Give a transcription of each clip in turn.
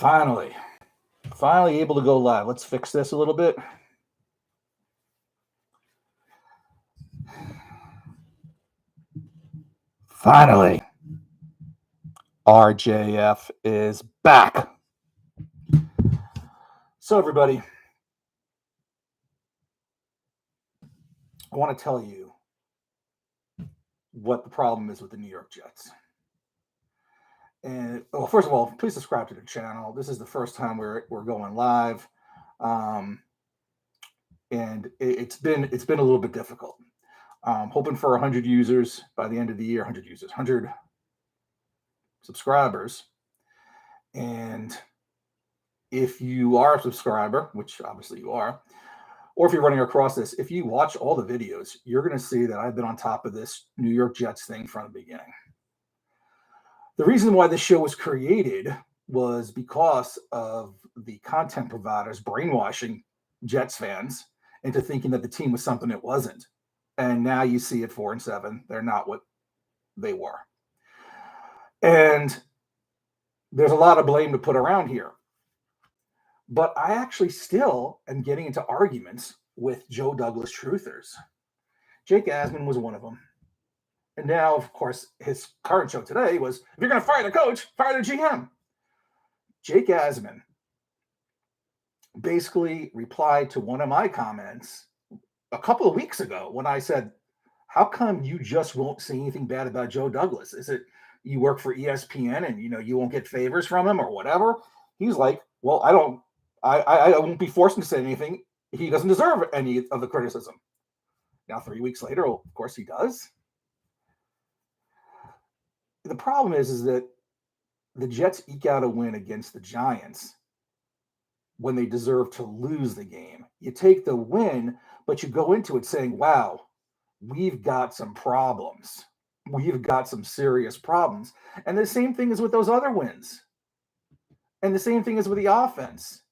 Finally able to go live. Let's fix this a little bit. Finally, RJF is back. So everybody, I want to tell you what the problem is with the New York Jets. And well, first of all, please subscribe to the channel. This is the first time we're going live, and it's been a little bit difficult. Hoping for 100 users by the end of the year. 100 subscribers. And if you are a subscriber, which obviously you are, or if you're running across this, if you watch all the videos, you're going to see that I've been on top of this New York Jets thing from the beginning. The reason why this show was created was because of the content providers brainwashing Jets fans into thinking that the team was something it wasn't. And now you see it 4-7. They're not what they were. And there's a lot of blame to put around here. But I actually still am getting into arguments with Joe Douglas truthers. Jake Asman was one of them. And now, of course, his current show today was, if you're going to fire the coach, fire the GM. Jake Asman basically replied to one of my comments a couple of weeks ago when I said, how come you just won't say anything bad about Joe Douglas? Is it you work for ESPN and you won't get favors from him or whatever? He's like, well, I won't be forced to say anything. He doesn't deserve any of the criticism. Now, 3 weeks later, of course he does. The problem is that the Jets eke out a win against the Giants when they deserve to lose the game. You take the win, but you go into it saying, wow, we've got some problems. We've got some serious problems. And the same thing is with those other wins. And the same thing is with the offense.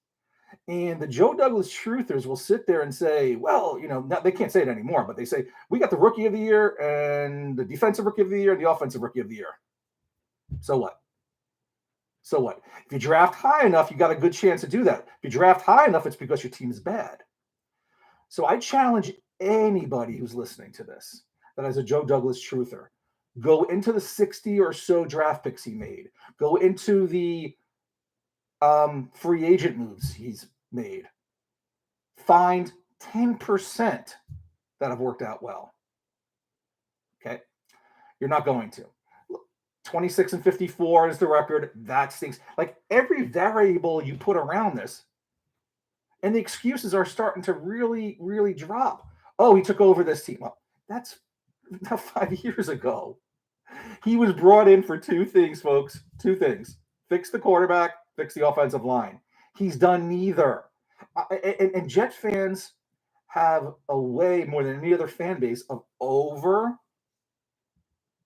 And the Joe Douglas truthers will sit there and say, well, they can't say it anymore, but they say, we got the rookie of the year and the defensive rookie of the year and the offensive rookie of the year. So what? So what? If you draft high enough, you got a good chance to do that. If you draft high enough, it's because your team is bad. So I challenge anybody who's listening to this that is a Joe Douglas truther, go into the 60 or so draft picks he made. Go into the free agent moves he's made. Find 10% that have worked out well. Okay? You're not going to. 26-54 is the record. That stinks. Like every variable you put around this, and the excuses are starting to really, really drop. Oh, he took over this team. Well, that's now 5 years ago. He was brought in for two things, folks. Two things. Fix the quarterback, fix the offensive line. He's done neither. And Jet fans have a way more than any other fan base of over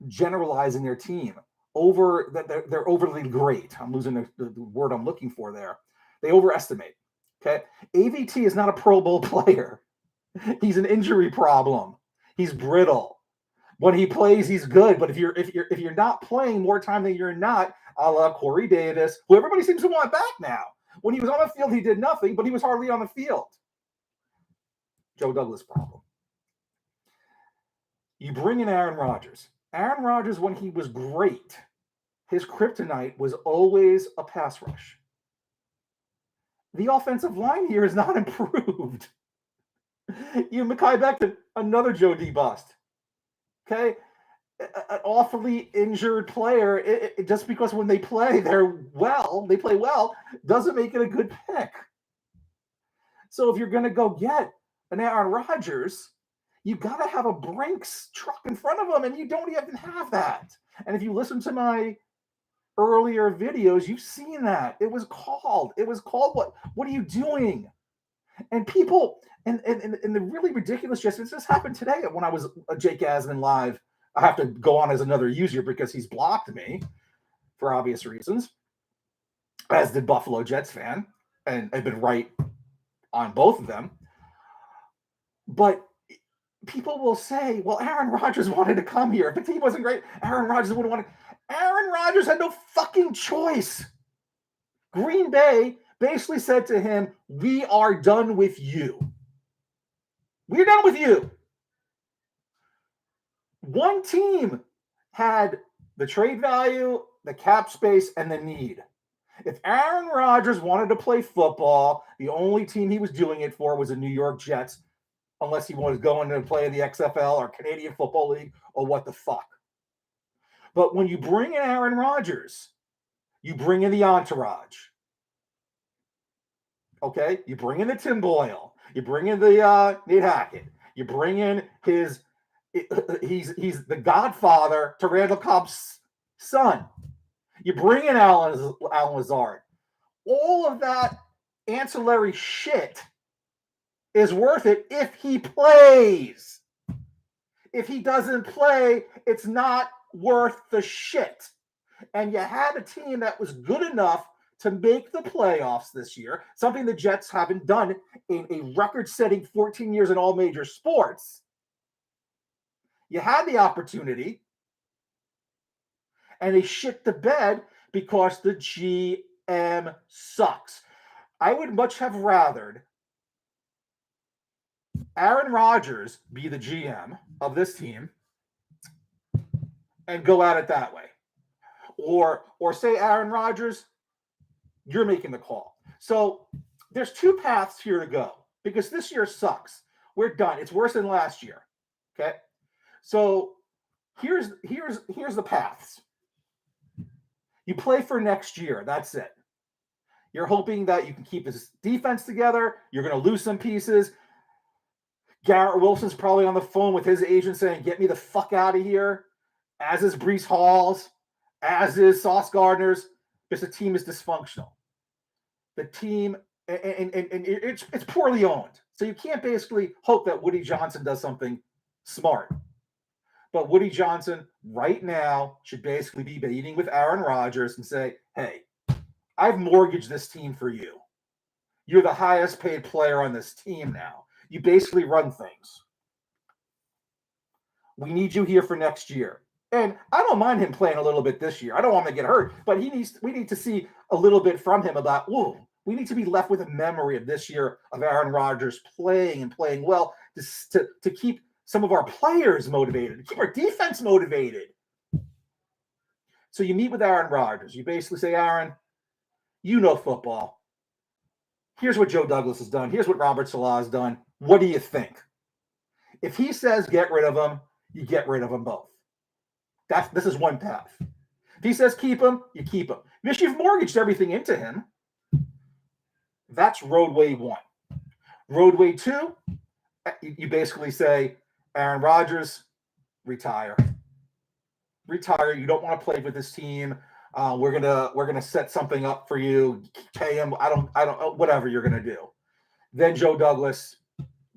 generalizing their team. They're overly great. I'm losing the word I'm looking for there. They overestimate. Okay. AVT is not a Pro Bowl player. He's an injury problem. He's brittle. When he plays, he's good. But if you're not playing more time than you're not, a la Corey Davis, who everybody seems to want back now. When he was on the field, he did nothing, but he was hardly on the field. Joe Douglas problem. You bring in Aaron Rodgers. Aaron Rodgers, when he was great, his kryptonite was always a pass rush. The offensive line here is not improved. You Mekhi Becton, another Joe D bust. Okay, an awfully injured player. Just because when they play, they play well, doesn't make it a good pick. So if you're going to go get an Aaron Rodgers, you got to have a Brinks truck in front of him, and you don't even have that. And if you listen to my earlier videos, you've seen that. It was called. What are you doing? And people, and the really ridiculous gestures, this happened today when I was a Jake Asman live. I have to go on as another user because he's blocked me for obvious reasons, as did Buffalo Jets fan, and I've been right on both of them. But people will say, well, Aaron Rodgers wanted to come here. If the team wasn't great, Aaron Rodgers would have wanted. Aaron Rodgers had no fucking choice. Green Bay basically said to him, we are done with you. We're done with you. One team had the trade value, the cap space, and the need. If Aaron Rodgers wanted to play football, the only team he was doing it for was the New York Jets, unless he was going to play in the XFL or Canadian Football League or what the fuck. But when you bring in Aaron Rodgers, you bring in the entourage. Okay? You bring in the Tim Boyle. You bring in the Nate Hackett. You bring in he's the godfather to Randall Cobb's son. You bring in Alan Lazard. All of that ancillary shit is worth it if he plays. If he doesn't play, it's not worth the shit. And you had a team that was good enough to make the playoffs this year, something the Jets haven't done in a record-setting 14 years in all major sports. You had the opportunity, and they shit the bed because the GM sucks. I would much have rathered Aaron Rodgers be the GM of this team and go at it that way. Or say, Aaron Rodgers, you're making the call. So there's two paths here to go because this year sucks. We're done. It's worse than last year. Okay. So here's the paths. You play for next year. That's it. You're hoping that you can keep this defense together. You're going to lose some pieces. Garrett Wilson's probably on the phone with his agent saying, get me the fuck out of here. As is Breece Hall's, as is Sauce Gardner's, because the team is dysfunctional. The team, and it's poorly owned. So you can't basically hope that Woody Johnson does something smart. But Woody Johnson right now should basically be meeting with Aaron Rodgers and say, hey, I've mortgaged this team for you. You're the highest paid player on this team now. You basically run things. We need you here for next year. And I don't mind him playing a little bit this year. I don't want him to get hurt, but we need to see a little bit from him about, we need to be left with a memory of this year of Aaron Rodgers playing and playing well to keep some of our players motivated, to keep our defense motivated. So you meet with Aaron Rodgers. You basically say, Aaron, you know football. Here's what Joe Douglas has done. Here's what Robert Saleh has done. What do you think? If he says get rid of him, you get rid of them both. This is one path. If he says keep him, you keep him. If you've mortgaged everything into him, that's roadway one. Roadway two, you basically say, Aaron Rodgers, retire. Retire. You don't want to play with this team. We're gonna set something up for you. Pay him. I don't. Whatever you're gonna do. Then Joe Douglas,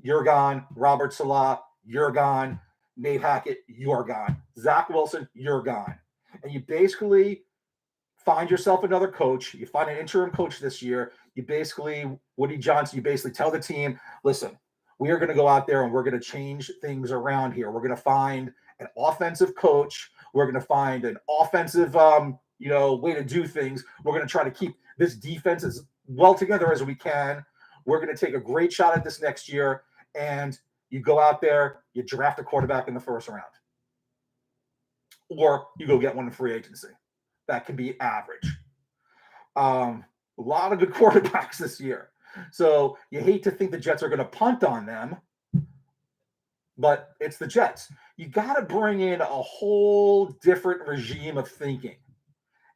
you're gone. Robert Saleh, you're gone. Nate Hackett, you're gone. Zach Wilson, you're gone. And you basically find yourself another coach. You find an interim coach this year. You basically, Woody Johnson, you basically tell the team, listen, we are going to go out there and we're going to change things around here. We're going to find an offensive coach. We're going to find an offensive, way to do things. We're going to try to keep this defense as well together as we can. We're going to take a great shot at this next year. And you go out there, you draft a quarterback in the first round. Or you go get one in free agency. That can be average. A lot of good quarterbacks this year. So you hate to think the Jets are going to punt on them, but it's the Jets. You got to bring in a whole different regime of thinking.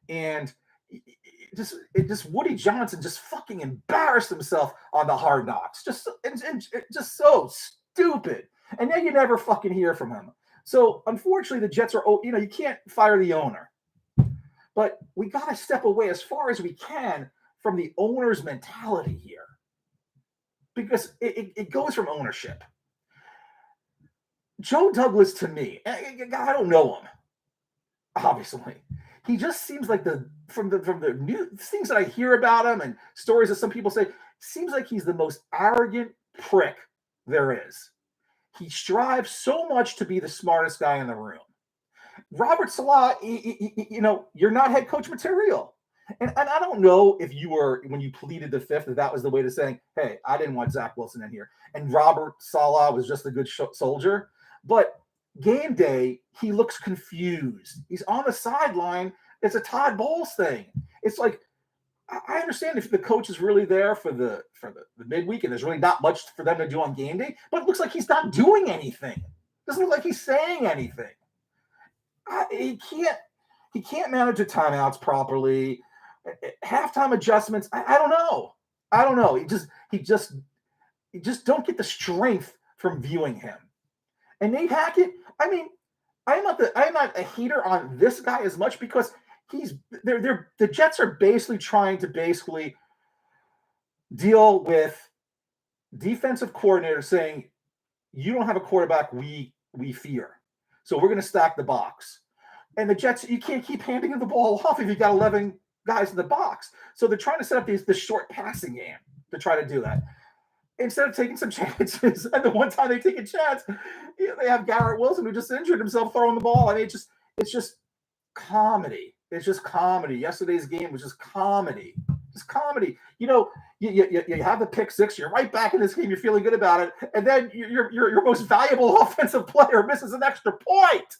And Woody Johnson just fucking embarrassed himself on the Hard Knocks. Just so stupid. And then you never fucking hear from him. So unfortunately, the Jets are, you can't fire the owner. But we got to step away as far as we can from the owner's mentality here. Because it goes from ownership. Joe Douglas, to me, I don't know him, obviously. He just seems like from the new things that I hear about him and stories that some people say, seems like he's the most arrogant prick there is. He strives so much to be the smartest guy in the room. Robert Saleh, you're not head coach material. And I don't know if you were, when you pleaded the fifth, if that was the way to saying, hey, I didn't want Zach Wilson in here. And Robert Saleh was just a good soldier. But game day, he looks confused. He's on the sideline. It's a Todd Bowles thing. It's like, I understand if the coach is really there for the midweek and there's really not much for them to do on game day, but it looks like he's not doing anything. Doesn't look like he's saying anything. He can't manage the timeouts properly. Halftime adjustments. I don't know. I don't know. He just don't get the strength from viewing him. And Nate Hackett. I mean, I'm not a hater on this guy as much because the Jets are basically trying to deal with defensive coordinators saying, you don't have a quarterback we fear. So we're going to stack the box. And the Jets, you can't keep handing the ball off if you've got 11 guys in the box. So they're trying to set up this short passing game to try to do that. Instead of taking some chances, and the one time they take a chance, they have Garrett Wilson who just injured himself throwing the ball. I mean, it's just comedy. It's just comedy. Yesterday's game was just comedy. Just comedy. You know, you have the pick six. You're right back in this game. You're feeling good about it, and then your most valuable offensive player misses an extra point.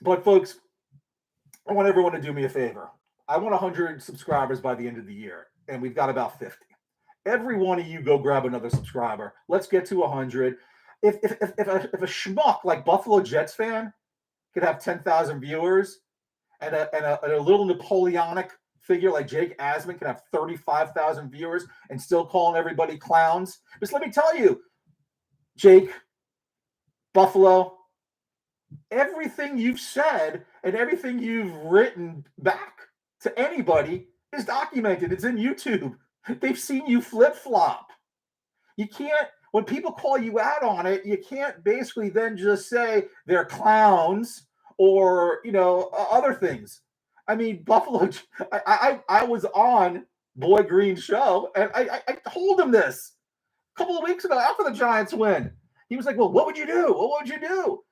But folks, I want everyone to do me a favor. I want 100 subscribers by the end of the year, and we've got about 50. Every one of you go grab another subscriber. Let's get to 100. If a schmuck like Buffalo Jets fan could have 10,000 viewers, and a little Napoleonic figure like Jake Asman can have 35,000 viewers and still calling everybody clowns, just let me tell you, Jake, Buffalo, everything you've said and everything you've written back to anybody is documented. It's in YouTube. They've seen you flip-flop. You can't, when people call you out on it, you can't basically then just say they're clowns or, other things. I mean, Buffalo, I was on Boy Green's show, and I told him this a couple of weeks ago after the Giants win. He was like, well, what would you do? What would you do?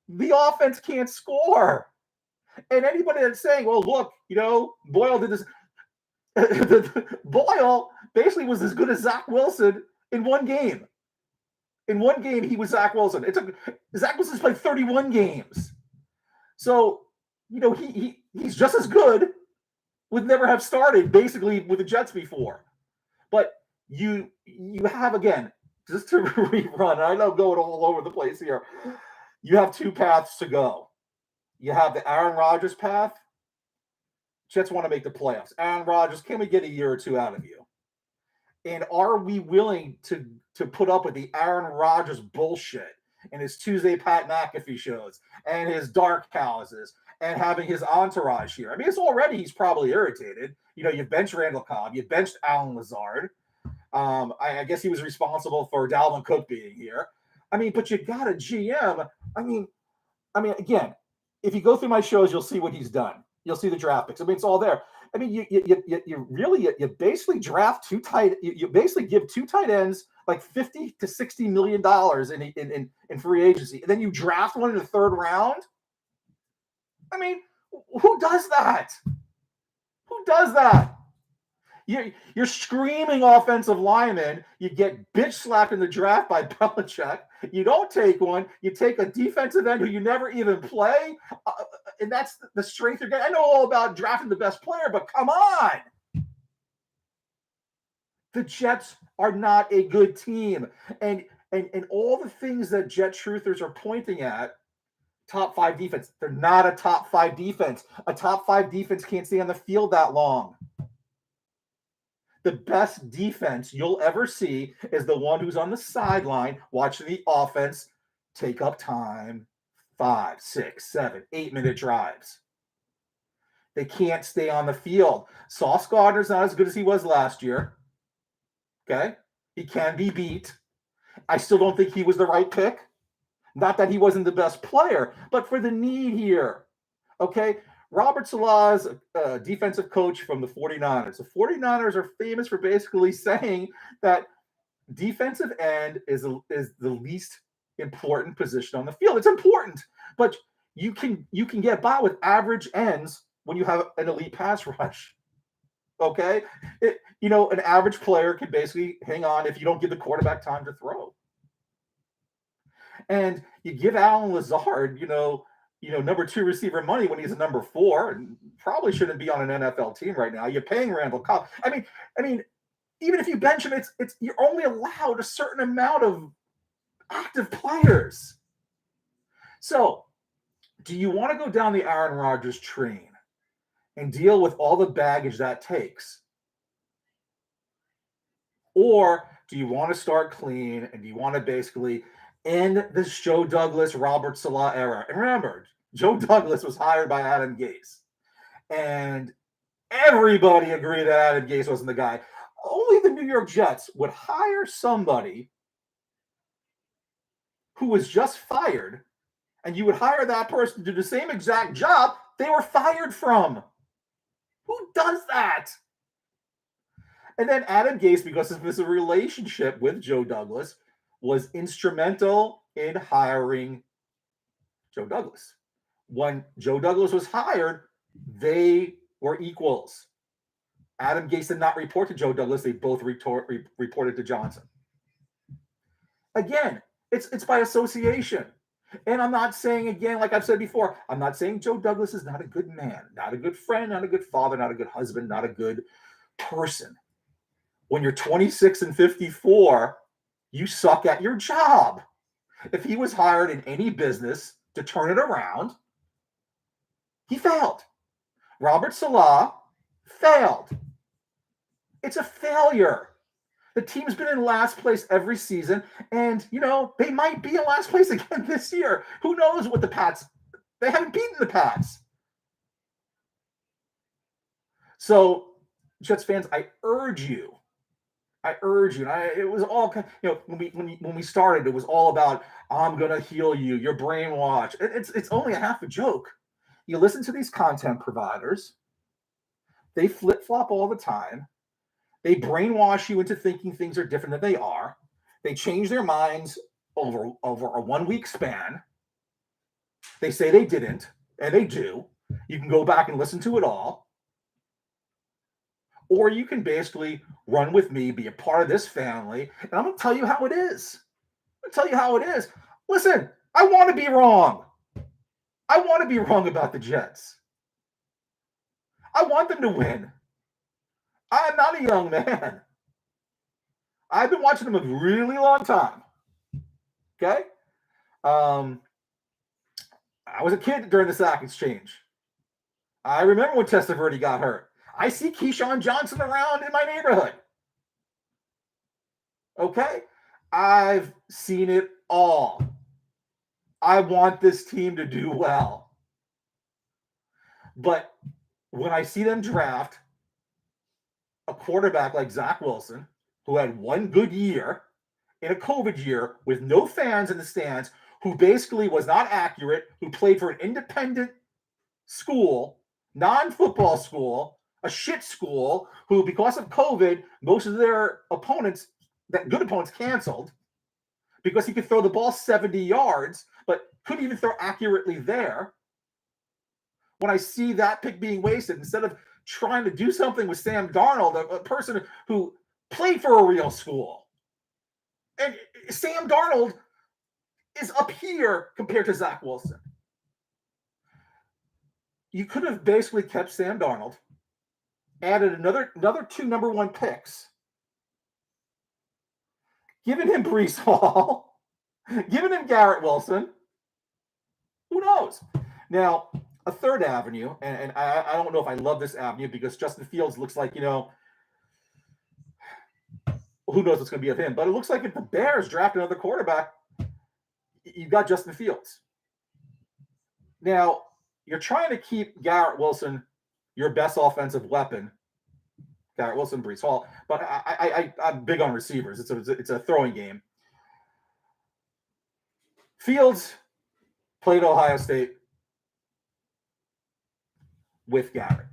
The offense can't score. And anybody that's saying, well, look, Boyle did this. Boyle basically was as good as Zach Wilson in one game. In one game, he was Zach Wilson. Zach Wilson's played 31 games. So, he's just as good, would never have started basically with the Jets before. But you have, again, just to rerun, I know going all over the place here, you have two paths to go. You have the Aaron Rodgers path. Jets want to make the playoffs. Aaron Rodgers, can we get a year or two out of you? And are we willing to put up with the Aaron Rodgers bullshit and his Tuesday Pat McAfee shows and his dark houses and having his entourage here? I mean, he's probably irritated. You've benched Randall Cobb. You've benched Alan Lazard. I guess he was responsible for Dalvin Cook being here. I mean, but you got a GM. I mean, again, if you go through my shows, you'll see what he's done. You'll see the draft picks. I mean, it's all there. I mean, you basically draft you basically give two tight ends like $50 to $60 million in free agency, and then you draft one in the third round. I mean, who does that? Who does that? You're screaming offensive linemen. You get bitch slapped in the draft by Belichick. You don't take one. You take a defensive end who you never even play. And that's the strength you're getting. I know all about drafting the best player, but come on. The Jets are not a good team. And all the things that Jet truthers are pointing at, top five defense, they're not a top five defense. A top five defense can't stay on the field that long. The best defense you'll ever see is the one who's on the sideline watching the offense take up time. 5, 6, 7, 8-minute drives. They can't stay on the field. Sauce Gardner's not as good as he was last year. Okay? He can be beat. I still don't think he was the right pick. Not that he wasn't the best player, but for the need here. Okay? Robert Saleh is a defensive coach from the 49ers. The 49ers are famous for basically saying that defensive end is the least important position on the field. It's important, but you can get by with average ends when you have an elite pass rush. Okay, an average player can basically hang on if you don't give the quarterback time to throw. And you give Allen Lazard, number 2 receiver money when he's a number 4, and probably shouldn't be on an NFL team right now. You're paying Randall Cobb. I mean, even if you bench him, it's you're only allowed a certain amount of active players. So, do you want to go down the Aaron Rodgers train and deal with all the baggage that takes? Or do you want to start clean and do you want to basically end this Joe Douglas, Robert Saleh era? And remember, Joe Douglas was hired by Adam Gase. And everybody agreed that Adam Gase wasn't the guy. Only the New York Jets would hire somebody who was just fired, and you would hire that person to do the same exact job they were fired from. Who does that? And then Adam Gase, because of his relationship with Joe Douglas, was instrumental in hiring Joe Douglas. When Joe Douglas was hired, they were equals. Adam Gase did not report to Joe Douglas. They both reported to Johnson. Again, it's by association. And I'm not saying, again, like I've said before, I'm not saying Joe Douglas is not a good man, not a good friend, not a good father, not a good husband, not a good person. When you're 26 and 54, you suck at your job. If he was hired in any business to turn it around, he failed. Robert Saleh failed. It's a failure. The team's been in last place every season, and, they might be in last place again this year. Who knows what the Pats, they haven't beaten the Pats. So, Jets fans, I urge you, it was all, when we started, it was all about, I'm going to heal you, you're brainwashed. It's only a half a joke. You listen to these content providers, they flip-flop all the time. They brainwash you into thinking things are different than they are. They change their minds over a 1-week span. They say they didn't, and they do. You can go back and listen to it all. Or you can basically run with me, be a part of this family, and I'm going to tell you how it is. Listen, I want to be wrong. I want to be wrong about the Jets. I want them to win. I am not a young man. I've been watching them a really long time. Okay? I was a kid during the Sack Exchange. I remember when Testaverde got hurt. I see Keyshawn Johnson around in my neighborhood. Okay? I've seen it all. I want this team to do well. But when I see them draft a quarterback like Zach Wilson, who had one good year in a COVID year with no fans in the stands, who basically was not accurate, who played for an independent school, non-football school, a shit school, who, because of COVID, most of their opponents, that good opponents, canceled because he could throw the ball 70 yards, but couldn't even throw accurately there. When I see that pick being wasted, instead of trying to do something with Sam Darnold, a person who played for a real school. And Sam Darnold is up here compared to Zach Wilson. You could have basically kept Sam Darnold, added another 2 number 1 picks, given him Breece Hall, given him Garrett Wilson. Who knows? Now, a third avenue, and I don't know if I love this avenue because Justin Fields looks like, who knows what's going to be of him. But it looks like if the Bears draft another quarterback, you've got Justin Fields. Now, you're trying to keep Garrett Wilson your best offensive weapon. Garrett Wilson, Breece Hall. But I'm big on receivers. It's a throwing game. Fields played Ohio State with Garrett.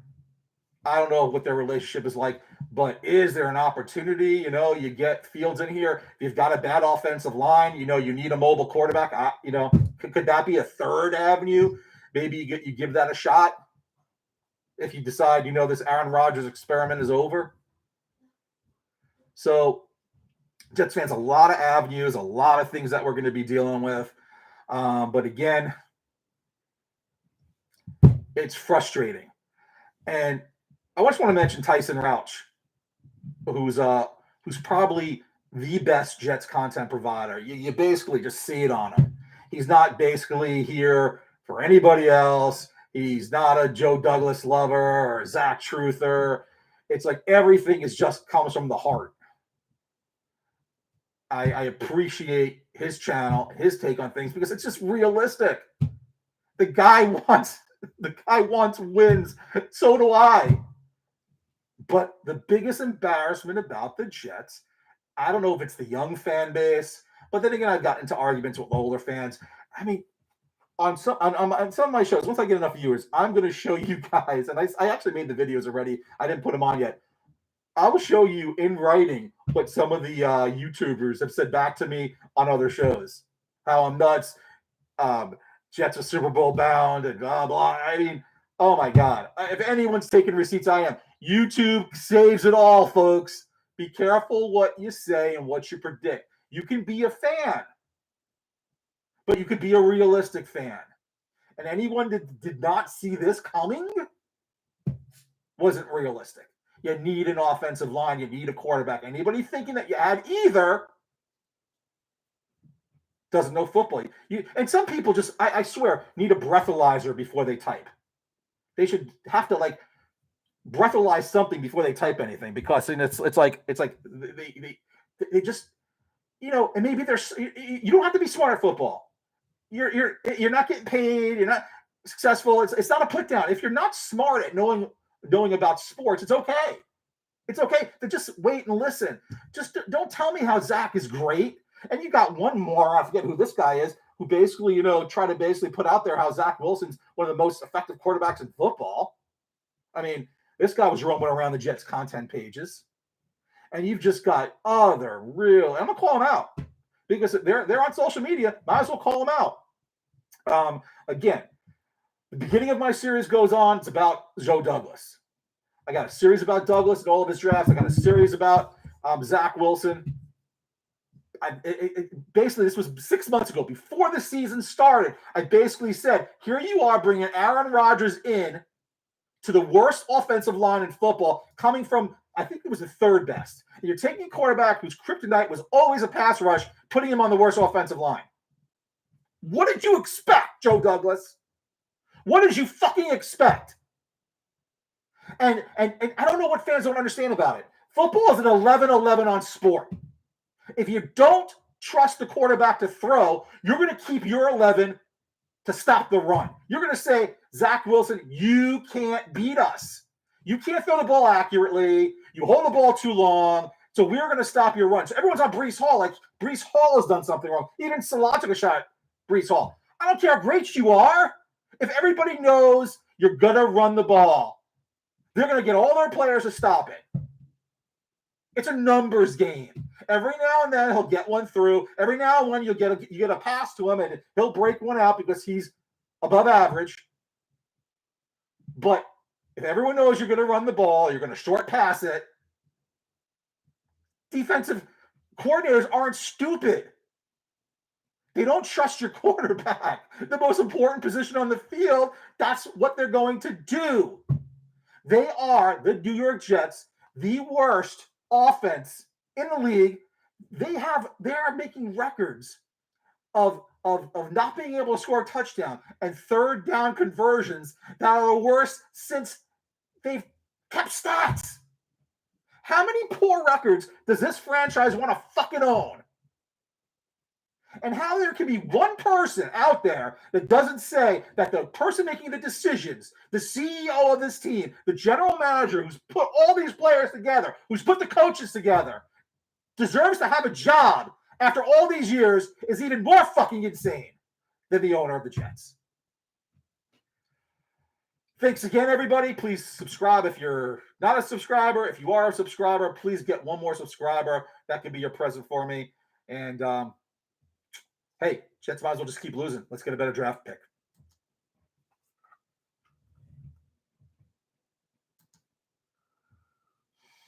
I don't know what their relationship is like, but is there an opportunity? You get Fields in here. If you've got a bad offensive line, you need a mobile quarterback. Could that be a third avenue? maybe you give that a shot if you decide, this Aaron Rodgers experiment is over. So Jets fans, a lot of avenues, a lot of things that we're going to be dealing with. But again, it's frustrating. And I just want to mention Tyson Rauch, who's probably the best Jets content provider. You basically just see it on him. He's not basically here for anybody else. He's not a Joe Douglas lover or a Zach Truther. It's like everything comes from the heart. I appreciate his channel, his take on things, because it's just realistic. The guy wants wins. So do I. But the biggest embarrassment about the Jets, I don't know if it's the young fan base, but then again, I've gotten into arguments with older fans. I mean, on some of my shows, once I get enough viewers, I'm going to show you guys, and I actually made the videos already. I didn't put them on yet. I will show you in writing what some of the YouTubers have said back to me on other shows. How I'm nuts. Jets are Super Bowl bound and blah, blah. I mean, oh my God. If anyone's taking receipts, I am. YouTube saves it all, folks. Be careful what you say and what you predict. You can be a fan, but you could be a realistic fan. And anyone that did not see this coming wasn't realistic. You need an offensive line. You need a quarterback. Anybody thinking that you add either doesn't know football. And some people just, I swear, need a breathalyzer before they type. They should have to breathalyze something before they type anything, because it's like they just, and maybe you don't have to be smart at football. You're not getting paid. You're not successful. It's not a put down. If you're not smart at knowing about sports, it's okay. It's okay to just wait and listen. Just don't tell me how Zach is great. And you got one more, I forget who this guy is, who basically, try to basically put out there how Zach Wilson's one of the most effective quarterbacks in football. I mean, this guy was roaming around the Jets content pages. And you've just got I'm going to call them out because they're on social media. Might as well call them out. Again, the beginning of my series goes on. It's about Joe Douglas. I got a series about Douglas and all of his drafts. I got a series about Zach Wilson. Basically, this was 6 months ago. Before the season started, I basically said, here you are bringing Aaron Rodgers in to the worst offensive line in football, coming from, I think it was the third best. And you're taking a quarterback whose kryptonite was always a pass rush, putting him on the worst offensive line. What did you expect, Joe Douglas? What did you fucking expect? And I don't know what fans don't understand about it. Football is an 11-11 on sport. If you don't trust the quarterback to throw, you're going to keep your 11 to stop the run. You're going to say, Zach Wilson, you can't beat us. You can't throw the ball accurately. You hold the ball too long. So we're going to stop your run. So everyone's on Breece Hall. Like, Breece Hall has done something wrong. Even Salah took a shot at Breece Hall. I don't care how great you are. If everybody knows you're going to run the ball, they're going to get all their players to stop it. It's a numbers game. Every now and then he'll get one through. Every now and then you get a pass to him and he'll break one out because he's above average. But if everyone knows you're going to run the ball, you're going to short pass it, defensive coordinators aren't stupid. They don't trust your quarterback. The most important position on the field, that's what they're going to do. They are, the New York Jets, the worst offense in the league. They are making records of not being able to score a touchdown and third down conversions that are the worst since they've kept stats. How many poor records does this franchise want to fucking own? And how there can be one person out there that doesn't say that the person making the decisions, the CEO of this team, the general manager who's put all these players together, who's put the coaches together, deserves to have a job after all these years is even more fucking insane than the owner of the Jets. Thanks again, everybody. Please subscribe if you're not a subscriber. If you are a subscriber, please get one more subscriber. That could be your present for me. And hey, Jets might as well just keep losing. Let's get a better draft pick.